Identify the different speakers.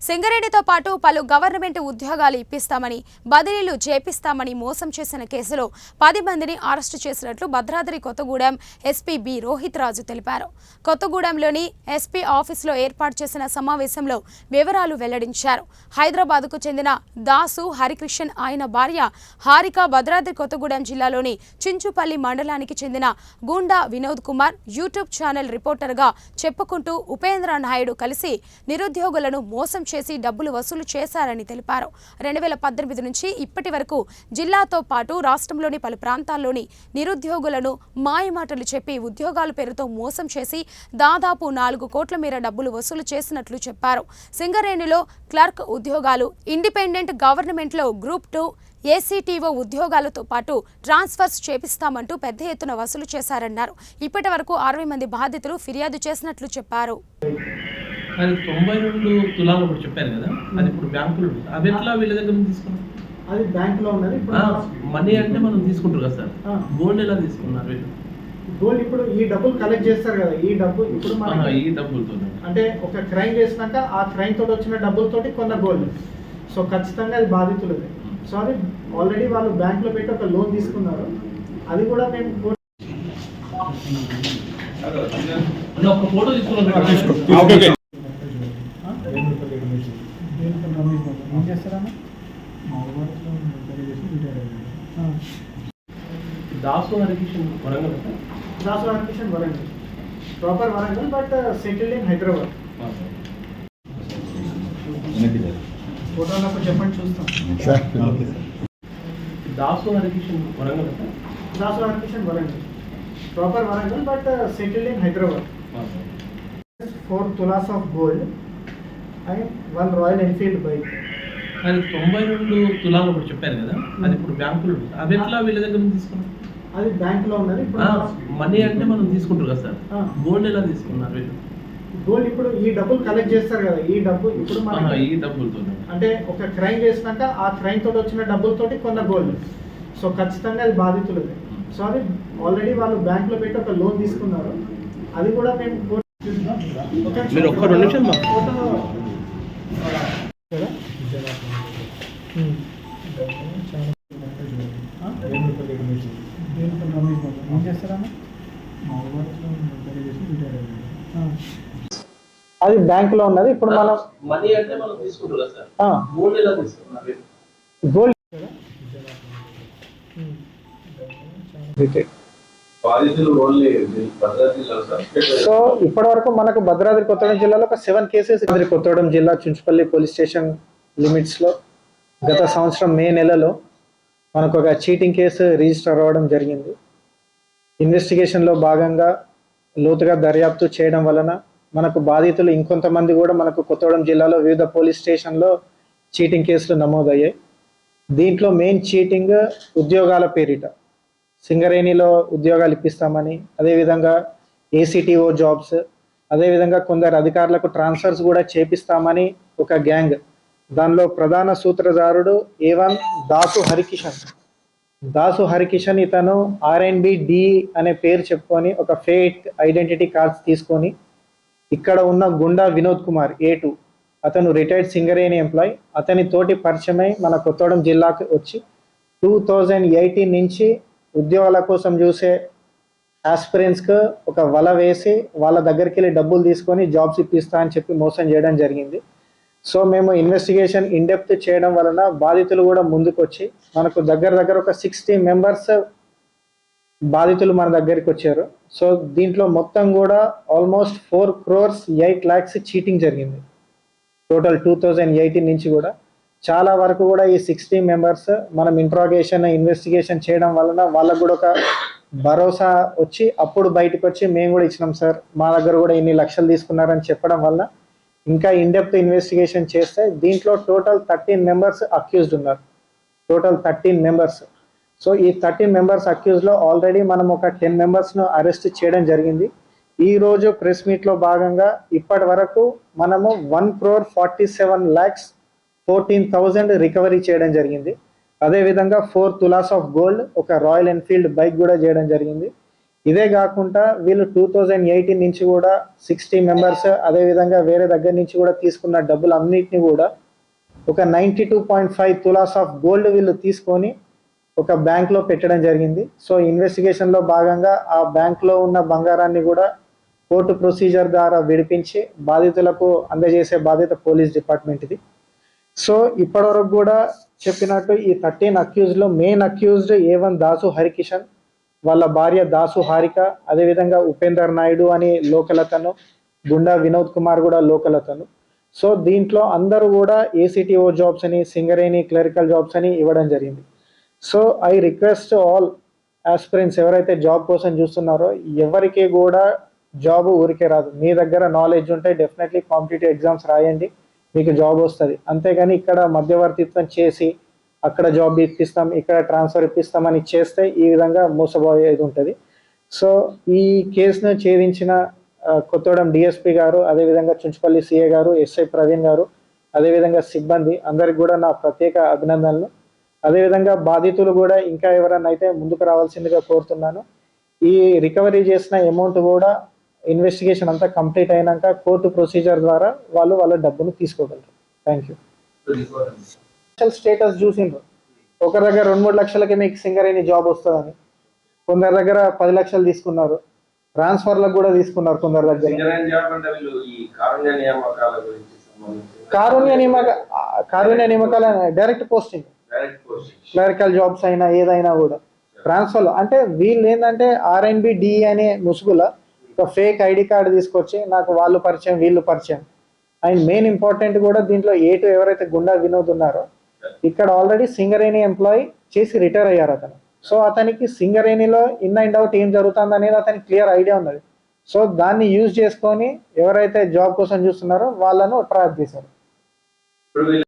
Speaker 1: సింగరేణితో పాటు పలు గవర్నమెంట్ ఉద్యోగాలు ఇప్పిస్తామని బదిలీలు చేపిస్తామని మోసం చేసిన కేసులో 10 మందిని అరెస్టు చేసినట్లు భద్రాద్రి కొత్తగూడెం ఎస్పీ బి రోహిత్ రాజు తెలిపారు. కొత్తగూడెంలోని ఎస్పీ ఆఫీసులో ఏర్పాటు చేసిన సమావేశంలో వివరాలు వెల్లడించారు. హైదరాబాద్కు చెందిన దాసు హరికృష్ణన్ ఆయన భార్య హారిక భద్రాద్రి కొత్తగూడెం జిల్లాలోని చించుపల్లి మండలానికి చెందిన గూండా వినోద్ కుమార్ యూట్యూబ్ ఛానల్ రిపోర్టర్గా చెప్పుకుంటూ ఉపేంద్ర నాయుడు కలిసి నిరుద్యోగులను మోసం చేసి డబ్బులు వసూలు చేశారని తెలిపారు. 2018 నుంచి ఇప్పటి వరకు జిల్లాతో పాటు రాష్ట్రంలోని పలు ప్రాంతాల్లోని నిరుద్యోగులను మాయమాటలు చెప్పి ఉద్యోగాల పేరుతో మోసం చేసి దాదాపు 4 కోట్ల మేర డబ్బులు వసూలు చేసినట్లు చెప్పారు. సింగరేణిలో క్లర్క్ ఉద్యోగాలు, ఇండిపెండెంట్ గవర్నమెంట్లో గ్రూప్ 2 ఏసీటీఓ ఉద్యోగాలతో పాటు ట్రాన్స్ఫర్స్ చేపిస్తామంటూ పెద్ద ఎత్తున వసూలు చేశారన్నారు. ఇప్పటి వరకు 60 మంది బాధితులు ఫిర్యాదు చేసినట్లు చెప్పారు.
Speaker 2: అది 92 తులాలు ఒకటి చెప్పారు కదా, అది ఇప్పుడు బ్యాంకులో అవి ఎట్లా వీళ్ళ దగ్గర నుంచి తీసుకున్నారు?
Speaker 3: అది బ్యాంకులో ఉన్నది. ఇప్పుడు
Speaker 2: మనీ అంటే మనం తీసుకుంటారు కదా సార్, గోల్డ్ ఎలా తీసుకున్నారు వీళ్ళు?
Speaker 3: గోల్డ్ ఇప్పుడు ఈ డబ్బులు కలెక్ట్ చేస్తారు కదా, ఈ డబ్బు ఇప్పుడు
Speaker 2: ఈ డబ్బులతో
Speaker 3: అంటే ఒక క్రైమ్ చేసినాక ఆ క్రైమ్ తోటి వచ్చిన డబ్బులతోటి కొన్న గోల్డ్. సో ఖచ్చితంగా అది బాధితులదే. సో అది ఆల్రెడీ వాళ్ళు బ్యాంకులో పెట్టి ఒక లోన్ తీసుకున్నారు. అది కూడా మేము
Speaker 2: ఒక ఫోటో తీసుకున్నాం. Dasu Harikishan Warangal.
Speaker 3: Dasu Harikishan Warangal, proper Warangal, but settled in Hyderabad. Photo నాకు చెప్పండి చూస్తాం.
Speaker 2: Dasu Harikishan Warangal.
Speaker 3: Dasu Harikishan Warangal, proper Warangal, but settled in Hyderabad. 4 tolas of gold and 1 royal Enfield bike.
Speaker 2: అది 92 తులాలు ఒకటి చెప్పారు కదా, అది ఇప్పుడు బ్యాంకులో అవి ఎట్లా వీళ్ళ దగ్గర నుంచి తీసుకున్నారు?
Speaker 3: అది బ్యాంకులో ఉన్నది. ఇప్పుడు
Speaker 2: మనీ అంటే మనం తీసుకుంటారు కదా సార్, గోల్డ్ ఎలా తీసుకున్నారు వీళ్ళు?
Speaker 3: గోల్డ్ ఇప్పుడు ఈ డబ్బులు కలెక్ట్ చేస్తారు కదా, ఈ డబ్బు ఇప్పుడు
Speaker 2: ఈ డబ్బులతో
Speaker 3: అంటే ఒక క్రైమ్ చేసినాక ఆ క్రైమ్ తోటి వచ్చిన డబ్బులతోటి కొన్న గోల్డ్. సో ఖచ్చితంగా అది బాధితులదే. సో అది ఆల్రెడీ వాళ్ళు బ్యాంకులో పెట్టి ఒక లోన్ తీసుకున్నారు. అది కూడా మేము
Speaker 2: మీరు ఒక్క 2 నిమిషాలు
Speaker 3: అది బ్యాంకులో ఉన్నది. ఇప్పుడు మనం
Speaker 2: మనీ అంటే మనం తీసుకుంటారు కదా సార్, గోల్డ్ ఎలా తీసుకున్నారు?
Speaker 3: గోల్డ్ సో ఇప్పటి వరకు మనకు భద్రాద్రి కొత్తగూడెం జిల్లాలో ఒక 7 కేసెస్. కొత్తగూడెం జిల్లా చించుపల్లి పోలీస్ స్టేషన్ లిమిట్స్ లో గత సంవత్సరం మే నెలలో మనకు ఒక చీటింగ్ కేసు రిజిస్టర్ అవ్వడం జరిగింది. ఇన్వెస్టిగేషన్లో భాగంగా లోతుగా దర్యాప్తు చేయడం వలన మనకు బాధితులు ఇంకొంతమంది కూడా మనకు కొత్తగూడెం జిల్లాలో వివిధ పోలీస్ స్టేషన్లో చీటింగ్ కేసులు నమోదయ్యాయి. దీంట్లో మెయిన్ చీటింగ్ ఉద్యోగాల పేరిట సింగరేణిలో ఉద్యోగాలు ఇప్పిస్తామని, అదేవిధంగా ఏసీటీఓ జాబ్స్, అదేవిధంగా కొందరు అధికారులకు ట్రాన్స్ఫర్స్ కూడా చేపిస్తామని ఒక గ్యాంగ్. దానిలో ప్రధాన సూత్రధారుడు A1 దాసు హరికిషన్. దాసు హరికిషన్ ఇతను RNBD అనే పేరు చెప్పుకొని ఒక ఫేక్ ఐడెంటిటీ కార్డ్స్ తీసుకొని ఇక్కడ ఉన్న గుండా వినోద్ కుమార్ A2, అతను రిటైర్డ్ సింగరేణి ఎంప్లాయ్. అతని తోటి పరిచయమై మన కొత్తగూడెం జిల్లాకు వచ్చి 2018 నుంచి ఉద్యోగాల కోసం చూసే ఆస్పిరెంట్స్కి ఒక వల వేసి వాళ్ళ దగ్గరికి వెళ్ళి డబ్బులు తీసుకొని జాబ్స్ ఇప్పిస్తా అని చెప్పి మోసం చేయడం జరిగింది. సో మేము ఇన్వెస్టిగేషన్ ఇన్డెప్త్ చేయడం వలన బాధితులు కూడా ముందుకు వచ్చి మనకు దగ్గర ఒక 60 మెంబర్స్ బాధితులు మన దగ్గరికి వచ్చారు. సో దీంట్లో మొత్తం కూడా ఆల్మోస్ట్ 4 crores 8 lakhs చీటింగ్ జరిగింది టోటల్ 2018 నుంచి. కూడా చాలా వరకు కూడా ఈ 60 మెంబర్స్ మనం ఇంట్రాగేషన్ ఇన్వెస్టిగేషన్ చేయడం వలన వాళ్ళకు కూడా ఒక భరోసా వచ్చి అప్పుడు బయటకు వచ్చి మేము కూడా ఇచ్చినాం సార్, మా దగ్గర కూడా ఇన్ని లక్షలు తీసుకున్నారని చెప్పడం వల్ల ఇంకా ఇన్డెప్త్ ఇన్వెస్టిగేషన్ చేస్తే దీంట్లో టోటల్ 13 మెంబర్స్ అక్యూజ్డ్ ఉన్నారు. Total 13 members. సో ఈ 13 మెంబర్స్ అక్యూజ్లో ఆల్రెడీ మనం ఒక 10 మెంబర్స్ను అరెస్ట్ చేయడం జరిగింది. ఈ రోజు ప్రెస్ మీట్లో భాగంగా ఇప్పటి వరకు మనము 1,47,14,000 రికవరీ చేయడం జరిగింది. అదేవిధంగా 4 తులాస్ ఆఫ్ గోల్డ్, ఒక రాయల్ ఎన్ఫీల్డ్ బైక్ కూడా చేయడం జరిగింది. ఇదే కాకుండా వీళ్ళు 2018 నుంచి కూడా 60 మెంబర్స్ అదేవిధంగా వేరే దగ్గర నుంచి కూడా తీసుకున్న డబ్బులు అన్నిటిని కూడా ఒక 92.5 తులాస్ ఆఫ్ గోల్డ్ వీళ్ళు తీసుకొని ఒక బ్యాంక్లో పెట్టడం జరిగింది. సో ఇన్వెస్టిగేషన్లో భాగంగా ఆ బ్యాంక్లో ఉన్న బంగారాన్ని కూడా కోర్టు ప్రొసీజర్ ద్వారా విడిపించి బాధితులకు అందజేసే బాధ్యత పోలీస్ డిపార్ట్మెంట్ది. సో ఇప్పటివరకు కూడా చెప్పినట్టు ఈ 13 అక్యూజ్లో main accused A1 Dasu Harikishan, వాళ్ళ భార్య దాసు హారిక, అదేవిధంగా ఉపేందర్ నాయుడు అని లోకల్ అతను, గుండా వినోద్ కుమార్ కూడా లోకల్ అతను. సో దీంట్లో అందరూ కూడా ACTO జాబ్స్ అని, సింగరేణి క్లరికల్ జాబ్స్ అని ఇవ్వడం జరిగింది. So I request all aspirants ఎవరైతే జాబ్ కోసం చూస్తున్నారో, ఎవరికి కూడా జాబ్ ఊరికే రాదు. మీ దగ్గర నాలెడ్జ్ ఉంటే డెఫినెట్లీ కాంపిటేటివ్ ఎగ్జామ్స్ రాయండి, మీకు జాబ్ వస్తుంది. అంతేగాని ఇక్కడ మధ్యవర్తిత్వం చేసి అక్కడ జాబ్ ఇప్పిస్తాం, ఇక్కడ ట్రాన్స్ఫర్ ఇప్పిస్తామని చేస్తే ఈ విధంగా మోసపోయేది ఉంటుంది. సో ఈ కేసును ఛేదించిన కొత్తగూడెం DSP గారు, అదేవిధంగా చుంచుపల్లి CA గారు, SI ప్రవీణ్ గారు, అదేవిధంగా సిబ్బంది అందరికి కూడా నా ప్రత్యేక అభినందనలు. అదేవిధంగా బాధితులు కూడా ఇంకా ఎవరైనా అయితే ముందుకు రావాల్సిందిగా కోరుతున్నాను. ఈ రికవరీ చేసిన అమౌంట్ కూడా ఇన్వెస్టిగేషన్ అంతా కంప్లీట్ అయినాక కోర్టు ప్రొసీజర్ ద్వారా వాళ్ళ డబ్బును తీసుకోగలరు. Thank you. స్టేటస్ చూసిండ్రు, ఒకరి దగ్గర 2-3 లక్షలకి మీకు సింగరేణి జాబ్ వస్తుందని, కొందరి దగ్గర 10 లక్షలు తీసుకున్నారు, ట్రాన్స్ఫర్లకు కూడా తీసుకున్నారు కొందరి దగ్గర. కారుణ్య నియామకాల డైరెక్ట్ పోస్టింగ్, క్లరికల్ జాబ్స్ అయినా ఏదైనా కూడా ట్రాన్స్ఫర్లో. అంటే వీళ్ళు ఏంటంటే RNB DE అనే ముసుగుల ఒక ఫేక్ ID కార్డు తీసుకొచ్చి నాకు వాళ్ళు పరిచయం వీళ్ళు పరిచయం. అండ్ మెయిన్ ఇంపార్టెంట్ కూడా దీంట్లో A2 ఎవరైతే గుండా వినోద్ ఉన్నారో ఇక్కడ ఆల్రెడీ సింగరేణి ఎంప్లాయీ చేసి రిటైర్ అయ్యారు అతను. సో అతనికి సింగరేణిలో ఇన్ అండ్ అవుట్ ఏం జరుగుతుంది అనేది అతనికి క్లియర్ ఐడియా ఉన్నది. సో దాన్ని యూజ్ చేసుకొని ఎవరైతే జాబ్ కోసం చూస్తున్నారో వాళ్ళను ట్రాప్ చేశారు.